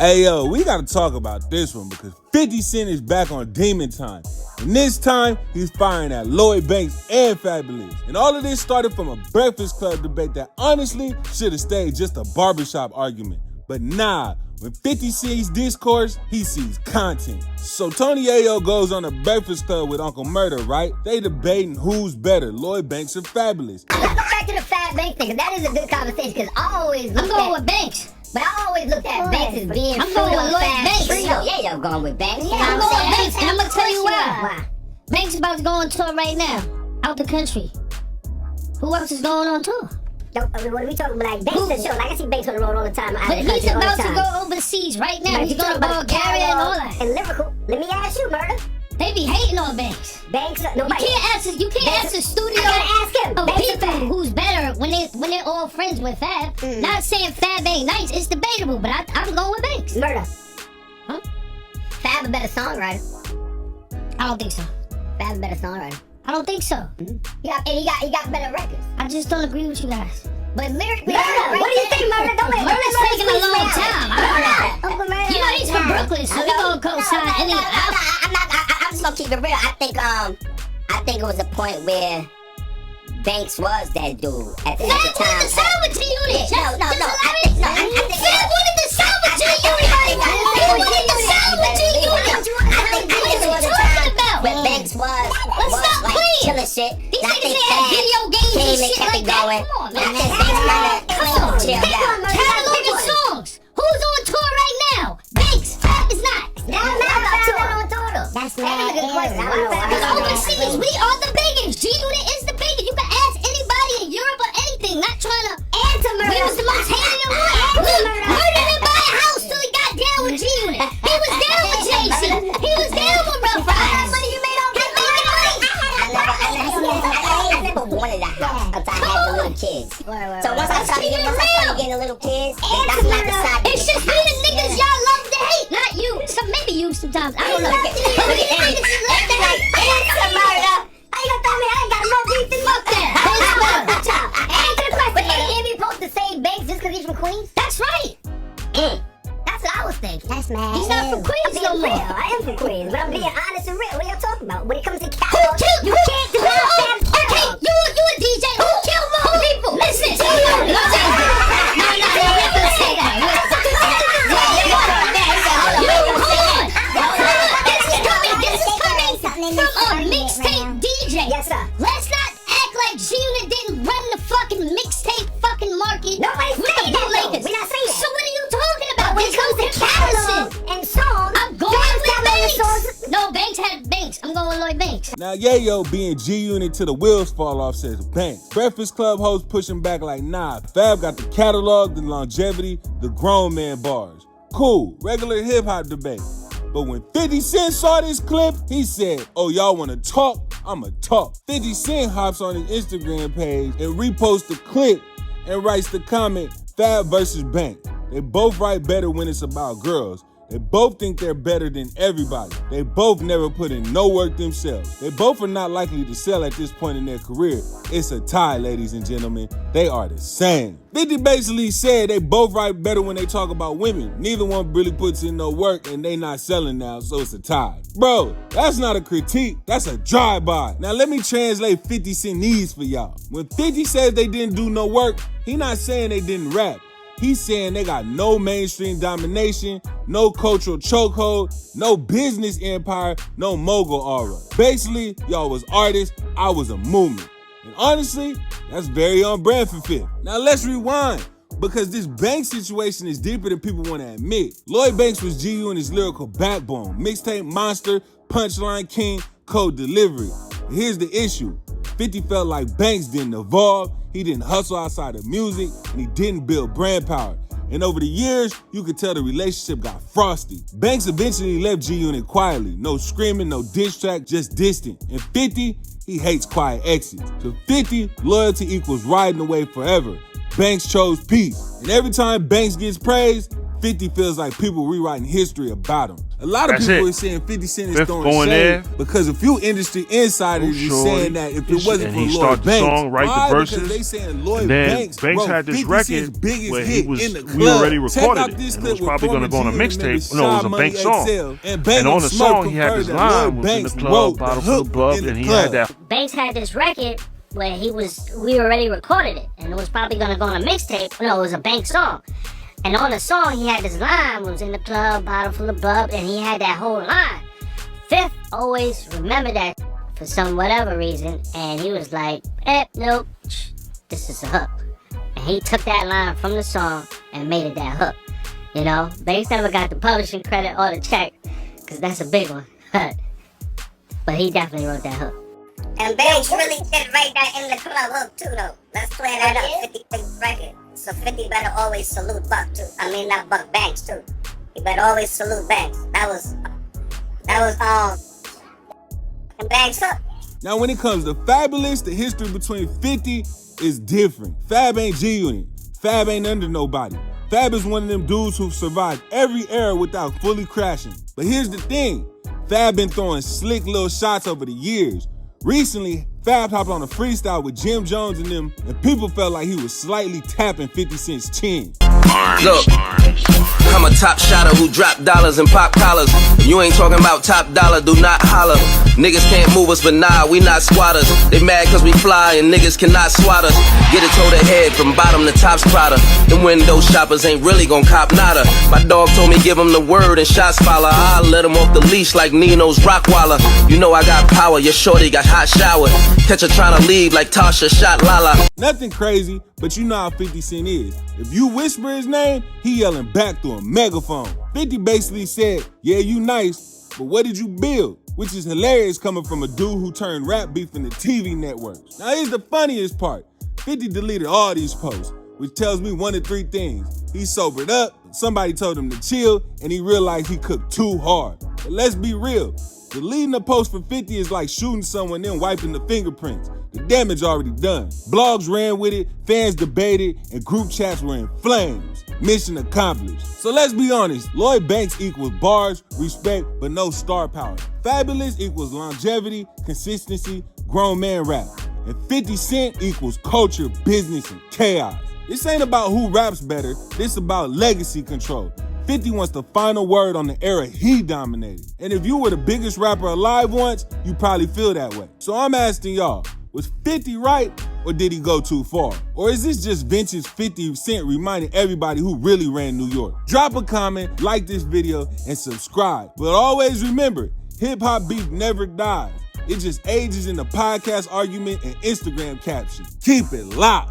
Hey, yo, we gotta talk about this one because 50 Cent is back on Demon Time. And this time, he's firing at Lloyd Banks and Fabolous. And all of this started from a Breakfast Club debate that honestly should have stayed just a barbershop argument. But nah, when 50 sees discourse, he sees content. So Tony Yayo goes on a Breakfast Club with Uncle Murder, right? They debating who's better, Lloyd Banks or Fabolous. Let's go back to the Fab Banks thing, because that is a good conversation, because I always look I'm going with Banks. But I always looked at Banks as being I'm going with Lloyd Banks. Yeah, going with Banks. Yeah, I'm going with Banks, and I'm going to tell you why. Banks about to go on tour right now, out the country. Who else is going on tour? What are we talking about? Like Banks the show. Like I see Banks on the road all the time. But he's about to go overseas right now. He's going to Bulgaria and all that. And lyrical. Let me ask you, Murder. They be hating on Banks. Nobody. You can't ask a studio of people who's better when they're all friends with Fab. Not saying Fab ain't nice. It's debatable, but I'm going with Banks. Murder. Huh? Fab a better songwriter. I don't think so. Fab a better songwriter. I don't think so. He got better records. I just don't agree with you guys. But lyrically, what do you think, Murder? Don't let Murder's taking a long time. You know he's from Brooklyn, so he gonna co-sign any album. I'm just gonna keep it real. I think it was a point where Banks was that dude at the time. Fab wanted to sign with G-Unit. No. I think Fab wanted to sign with G-Unit. He wanted to sign with G-Unit. I think this was the time when Banks was killing shit. These niggas had video games and shit like that. Come on, man. Cataloging songs. Who's on tour right now? Banks. Fab is not. I'm not about on tour though. That's not a good question. Because overseas, we are the biggest. G-Unit is the biggest. You can ask anybody in Europe or anything. Not trying to answer Murder. We was the most hated in the world. Murder didn't buy a house till he got down with G-Unit. He was down with Jay-Z. He was down with Rough Riders. Money you made on I never wanted a house until I had the little kids. So once I started getting the little kids, that's not the side. It's just we the niggas y'all love to hate, not you. So maybe you sometimes. I don't know. But you niggas is love to hate. Answer Murder. How you gonna tell me I ain't got no beef than fuck that? Answer the question. But ain't he supposed to say Banks just because he's from Queens? That's right. That's what I was thinking. That's mad. He's not from Queens no more. I am from Queens, but I'm being honest and real. What are y'all talking about? When it comes to Who catalog, killed? You can't do that. Okay, you a DJ. Who killed more people? Listen. No, let's say that. This is coming from a mixtape DJ. Yes, sir. Let's not act like G-Unit didn't run the fucking mixtape fucking market. Nobody's with saying the that, bootleggers. We're not saying that. So what are you talking about? When it comes to catalog and songs, I'm going with Banks. No, Banks had Banks. I'm going with Lloyd Banks. Now Yayo being G-Unit till the wheels fall off says Banks. Breakfast Club host pushing back like nah. Fab got the catalog, the longevity, the grown man bars. Cool, regular hip hop debate. But when 50 Cent saw this clip, he said, oh, y'all wanna talk? I'ma talk. 50 Cent hops on his Instagram page and reposts the clip and writes the comment, Fab versus Banks. They both write better when it's about girls. They both think they're better than everybody. They both never put in no work themselves. They both are not likely to sell at this point in their career. It's a tie, ladies and gentlemen. They are the same. 50 basically said they both write better when they talk about women. Neither one really puts in no work and they not selling now, so it's a tie. Bro, that's not a critique. That's a drive-by. Now let me translate 50 Cent needs for y'all. When 50 says they didn't do no work, he not saying they didn't rap. He's saying they got no mainstream domination, no cultural chokehold, no business empire, no mogul aura. Basically, y'all was artists, I was a movement. And honestly, that's very on brand for Fifth. Now let's rewind, because this Banks situation is deeper than people want to admit. Lloyd Banks was G-Unit's lyrical backbone, mixtape monster, punchline king, code delivery. But here's the issue. 50 felt like Banks didn't evolve, he didn't hustle outside of music, and he didn't build brand power. And over the years, you could tell the relationship got frosty. Banks eventually left G-Unit quietly. No screaming, no diss track, just distant. And 50, he hates quiet exits. To 50, loyalty equals riding away forever. Banks chose peace. And every time Banks gets praised, 50 feels like people rewriting history about him. A lot of That's people it. are saying 50 Cent is Fifth throwing going shade there. because a few industry insiders are saying that if it wasn't and for he Lloyd started the Banks, song, write the why? verses, Because they saying Lloyd and then Banks Banks wrote had this 50 record Cent's biggest where hit he was, in the club. we already Check recorded out it, this and it clip was probably going to go on a mixtape. No, it was a Banks song. And on the song, he had this line, was in the club, bottle full of bub, and he had that. Banks had this record where we already recorded it, and it was probably gonna go on a mixtape. No, it was a Banks song. And on the song, he had this line, was in the club, bottle full of bub, and he had that whole line. Fifth always remembered that for some whatever reason, and he was like, nope, this is a hook. And he took that line from the song and made it that hook. You know, Banks never got the publishing credit or the check, because that's a big one. But he definitely wrote that hook. And Banks really did write that in the club hook too, though. Let's clear that up. 50 big record. So 50 better always salute Buck too. I mean, not Buck, Banks too. He better always salute Banks. That was and Banks up. Now, when it comes to Fabolous, the history between 50 is different. Fab ain't G-Unit. Fab ain't under nobody. Fab is one of them dudes who've survived every era without fully crashing. But here's the thing. Fab been throwing slick little shots over the years. Recently, Fab hopped on a freestyle with Jim Jones and them, and people felt like he was slightly tapping 50 Cent's chin. Look, I'm a top shotter who drop dollars and pop collars. If you ain't talking about top dollar, do not holler. Niggas can't move us, but nah, we not squatters. They mad cause we fly and niggas cannot swat us. Get it toe to head from bottom to top's Prada. Them window shoppers ain't really gon' cop nada. My dog told me give him the word and shots follow. I'll let him off the leash like Nino's Rockwaller. You know I got power, your shorty got hot shower. Catch her tryna leave like Tasha shot Lala. Nothing crazy, but you know how 50 Cent is. If you whisper his name, he yelling back through a megaphone. 50 basically said, yeah, you nice, but what did you build? Which is hilarious coming from a dude who turned rap beef into TV networks. Now here's the funniest part. 50 deleted all these posts, which tells me one of three things. He sobered up, somebody told him to chill, and he realized he cooked too hard. But let's be real. Deleting a post for 50 is like shooting someone then wiping the fingerprints. The damage already done. Blogs ran with it, fans debated, and group chats were in flames. Mission accomplished. So let's be honest, Lloyd Banks equals bars, respect, but no star power. Fabolous equals longevity, consistency, grown man rap. And 50 Cent equals culture, business, and chaos. This ain't about who raps better, this about legacy control. 50 wants the final word on the era he dominated. And if you were the biggest rapper alive once, you probably feel that way. So I'm asking y'all, was 50 right, or did he go too far? Or is this just vintage 50 Cent reminding everybody who really ran New York? Drop a comment, like this video, and subscribe. But always remember, hip-hop beef never dies. It just ages in the podcast argument and Instagram caption. Keep it locked.